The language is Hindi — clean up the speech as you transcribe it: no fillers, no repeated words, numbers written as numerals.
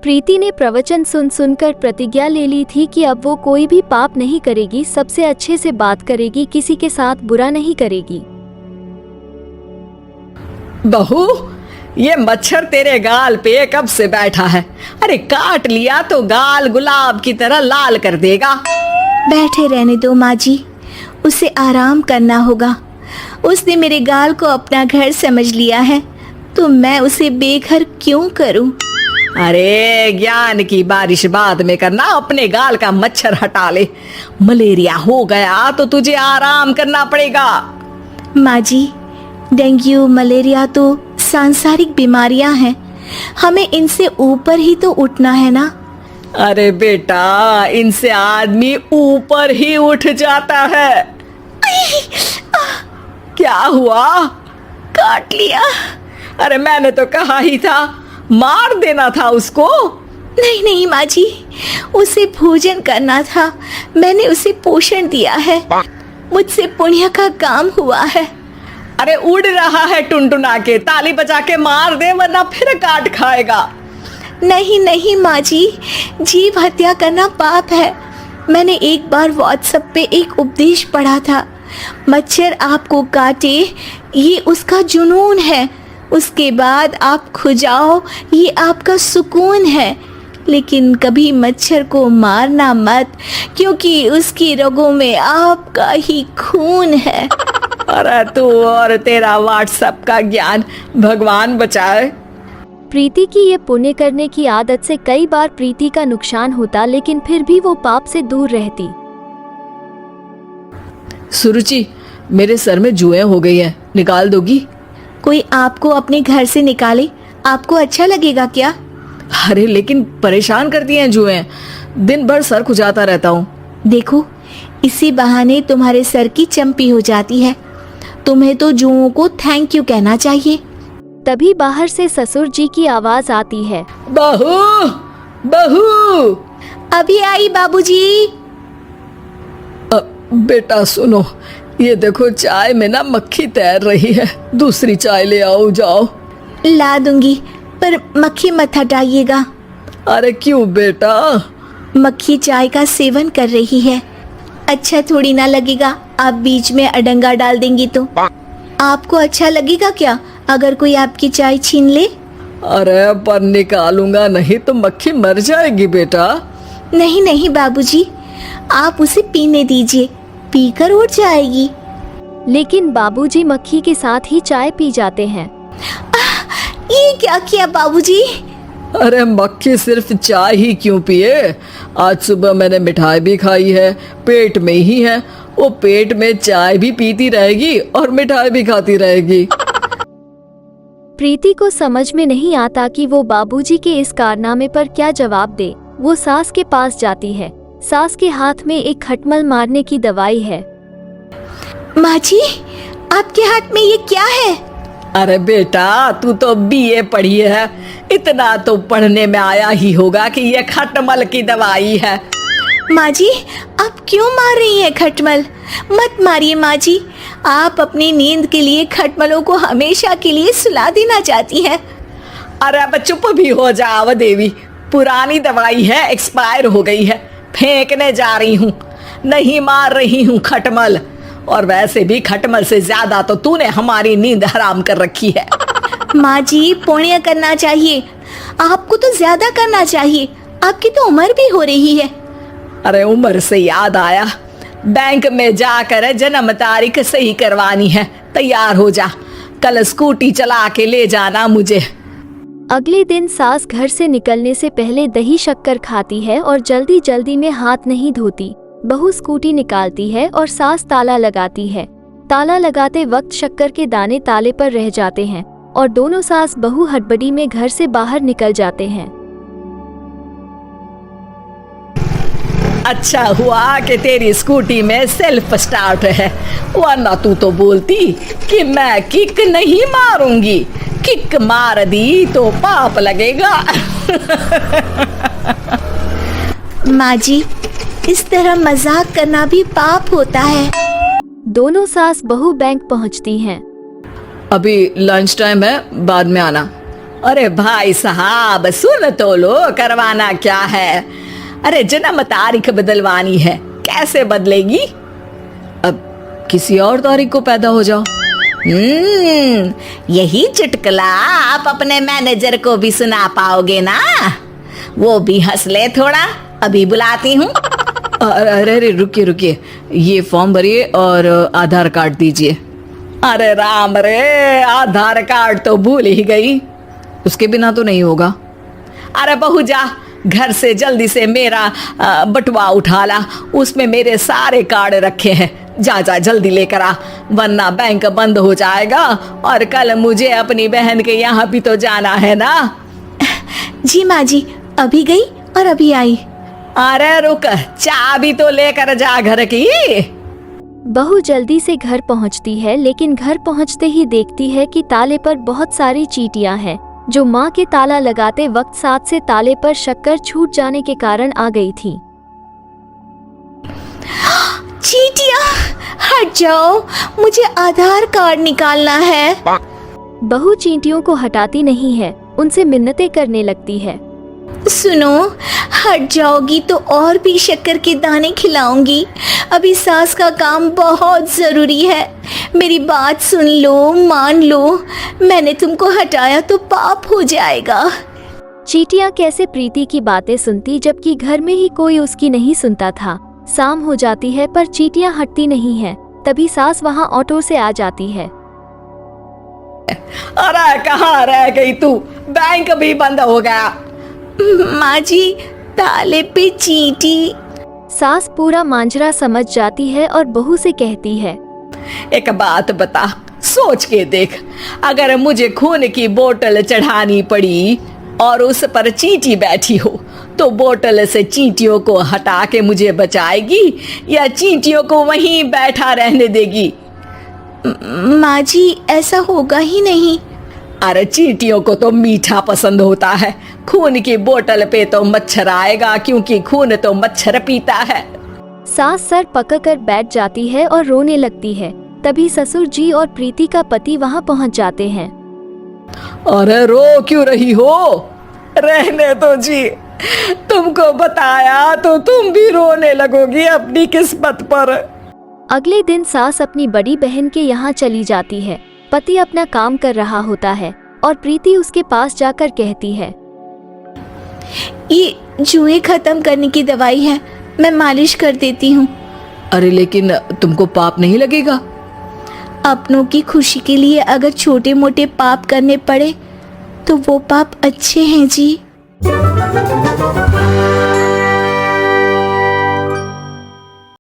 प्रीति ने प्रवचन सुन सुनकर प्रतिज्ञा ले ली थी कि अब वो कोई भी पाप नहीं करेगी, सबसे अच्छे से बात करेगी, किसी के साथ बुरा नहीं करेगी। बहू, ये मच्छर तेरे गाल पे कब से बैठा है? अरे काट लिया तो गाल गुलाब की तरह लाल कर देगा। बैठे रहने दो माँ जी, उसे आराम करना होगा। उसने मेरे गाल को अपना घर समझ लिया है, तो मैं उसे बेघर क्यों करूं? अरे ज्ञान की बारिश बाद में करना, अपने गाल का मच्छर हटा ले। मलेरिया हो गया तो तुझे आराम करना पड़ेगा। माँ जी, डेंगू मलेरिया तो सांसारिक बीमारियां हैं, हमें इनसे ऊपर ही तो उठना है ना। अरे बेटा, इनसे आदमी ऊपर ही उठ जाता है। क्या हुआ? काट लिया। अरे मैंने तो कहा ही था, मार देना था उसको। नहीं नहीं माँ जी, उसे भोजन करना था, मैंने उसे पोषण दिया है, मुझसे पुण्य का काम हुआ है। अरे उड़ रहा है टुनटुना के, ताली बजा के मार दे वरना फिर काट खाएगा। नहीं नहीं माँ जी, जीव हत्या करना पाप है। मैंने एक बार व्हाट्सएप पे एक उपदेश पढ़ा था, मच्छर आपको काटे ये उसका जुनून है, उसके बाद आप खुजाओ ये आपका सुकून है। लेकिन कभी मच्छर को मारना मत, क्योंकि उसकी रगों में आपका ही खून है। अरे तू और तेरा व्हाट्सएप का ज्ञान, भगवान बचाए। प्रीति की ये पुण्य करने की आदत से कई बार प्रीति का नुकसान होता, लेकिन फिर भी वो पाप से दूर रहती। सुरुचि, मेरे सर में जुएं हो गई हैं, निकाल दोगी? कोई आपको अपने घर से निकाले, आपको अच्छा लगेगा क्या? अरे लेकिन परेशान करती हैं जुएं, दिन भर सर खुजाता रहता हूँ। देखो, इसी बहाने तुम्हारे सर की चंपी हो जाती है। तुम्हें तो जुओं को थैंक यू कहना चाहिए। तभी बाहर से ससुर जी की आवाज आती है। बहू, बहू। अभी आई बाबूजी। बेटा सुनो, ये देखो चाय में ना मक्खी तैर रही है, दूसरी चाय ले आओ जाओ। ला दूंगी, पर मक्खी मत हटाइएगा। अरे क्यों बेटा? मक्खी चाय का सेवन कर रही है, अच्छा थोड़ी ना लगेगा। आप बीच में अडंगा डाल देंगी तो आपको अच्छा लगेगा क्या अगर कोई आपकी चाय छीन ले? अरे पर निकालूंगा नहीं तो मक्खी मर जाएगी बेटा। नहीं नहीं बाबूजी, आप उसे पीने दीजिए, पीकर उड़ जाएगी। लेकिन बाबूजी मक्खी के साथ ही चाय पी जाते हैं। ये क्या किया बाबूजी? अरे मक्खी सिर्फ चाय ही क्यों पिए? आज सुबह मैंने मिठाई भी खाई है, पेट में ही है, वो पेट में चाय भी पीती रहेगी और मिठाई भी खाती रहेगी। प्रीति को समझ में नहीं आता कि वो बाबूजी के इस कारनामे पर क्या जवाब दे। वो सास के पास जाती है। सास के हाथ में एक खटमल मारने की दवाई है। माँ जी, आपके हाथ में ये क्या है? अरे बेटा, तू तो बीए पढ़ी है, इतना तो पढ़ने में आया ही होगा कि ये खटमल की दवाई है। माँ जी, आप क्यों मार रही हैं खटमल? मत मारिए माँ जी, आप अपनी नींद के लिए खटमलों को हमेशा के लिए सुला देना चाहती हैं। अरे अब चुप भी हो जाओ देवी, पुरानी दवाई है, एक्सपायर हो गई है, फेंकने जा रही हूँ, नहीं मार रही हूँ खटमल। और वैसे भी खटमल से ज्यादा तो तूने हमारी नींद हराम कर रखी है। माँ जी, पुण्य करना चाहिए, आपको तो ज्यादा करना चाहिए, आपकी तो उम्र भी हो रही है। अरे उम्र से याद आया, बैंक में जाकर जन्म तारीख सही करवानी है, तैयार हो जा, कल स्कूटी चला के ले जाना मुझे। अगले दिन सास घर से निकलने से पहले दही शक्कर खाती है और जल्दी जल्दी में हाथ नहीं धोती। बहू स्कूटी निकालती है और सास ताला लगाती है। ताला लगाते वक्त शक्कर के दाने ताले पर रह जाते हैं और दोनों सास बहू हड़बड़ी में घर से बाहर निकल जाते हैं। अच्छा हुआ कि तेरी स्कूटी में सेल्फ स्टार्ट है, वरना तू तो बोलती कि मैं किक नहीं मारूंगी, किक मार दी तो पाप लगेगा। माँ जी, इस तरह मजाक करना भी पाप होता है। दोनों सास बहू बैंक पहुंचती हैं। अभी लंच टाइम है, बाद में आना। अरे भाई साहब सुन तो लो, करवाना क्या है? अरे जन्म तारीख बदलवानी है, कैसे बदलेगी? अब किसी और तारीख को पैदा हो जाओ। यही चुटकुला आप अपने मैनेजर को भी सुना पाओगे ना? वो भी हंस ले थोड़ा, अभी बुलाती हूँ। अरे अरे रुकिए रुकिए, ये फॉर्म भरिए और आधार कार्ड दीजिए। अरे राम रे, आधार कार्ड तो भूल ही गई, उसके बिना तो नहीं होगा। अरे बहू जा घर से जल्दी से मेरा बटुआ उठा ला, उसमें मेरे सारे कार्ड रखे हैं। जा जा जल्दी लेकर आ, वरना बैंक बंद हो जाएगा और कल मुझे अपनी बहन के यहाँ भी तो जाना है ना। जी माँ जी, अभी गई और अभी आई। अरे रुक, चाबी तो लेकर जा घर की। बहू जल्दी से घर पहुंचती है, लेकिन घर पहुंचते ही देखती है कि ताले पर बहुत सारी चींटियां हैं, जो माँ के ताला लगाते वक्त साथ से ताले पर शक्कर छूट जाने के कारण आ गई थी। चींटियां, हट जाओ, मुझे आधार कार्ड निकालना है। बहू चींटियों को हटाती नहीं है, उनसे मिन्नतें करने लगती है। सुनो, हट जाओगी तो और भी शक्कर के दाने खिलाऊंगी। अभी सास का काम बहुत जरूरी है, मेरी बात सुन लो, मान लो। मैंने तुमको हटाया तो पाप हो जाएगा। चींटियां कैसे प्रीति की बातें सुनती, जबकि घर में ही कोई उसकी नहीं सुनता था। शाम हो जाती है पर चींटियां हटती नहीं है। तभी सास वहां ऑटो से आ जाती है। अरे कहाँ रह गई तू? बैंक भी बंद हो गया। माँ जी, ताले पे चींटी। सास पूरा मांजरा समझ जाती है और बहू से कहती है, एक बात बता, सोच के देख, अगर मुझे खून की बोतल चढ़ानी पड़ी और उस पर चींटी बैठी हो, तो बोतल से चींटियों को हटा के मुझे बचाएगी या चींटियों को वहीं बैठा रहने देगी? माँ जी, ऐसा होगा ही नहीं। अरे चींटियों को तो मीठा पसंद होता है, खून की बोतल पे तो मच्छर आएगा, क्योंकि खून तो मच्छर पीता है। सास सर पकड़कर बैठ जाती है और रोने लगती है। तभी ससुर जी और प्रीति का पति वहां पहुंच जाते हैं। अरे रो क्यों रही हो? रहने दो जी, तुमको बताया तो तुम भी रोने लगोगी अपनी किस्मत पर। अगले दिन सास अपनी बड़ी बहन के यहाँ चली जाती है। पति अपना काम कर रहा होता है और प्रीति उसके पास जाकर कहती है, ये जुए खत्म करने की दवाई है, मैं मालिश कर देती हूँ। अरे लेकिन तुमको पाप नहीं लगेगा? अपनों की खुशी के लिए अगर छोटे मोटे पाप करने पड़े तो वो पाप अच्छे हैं जी।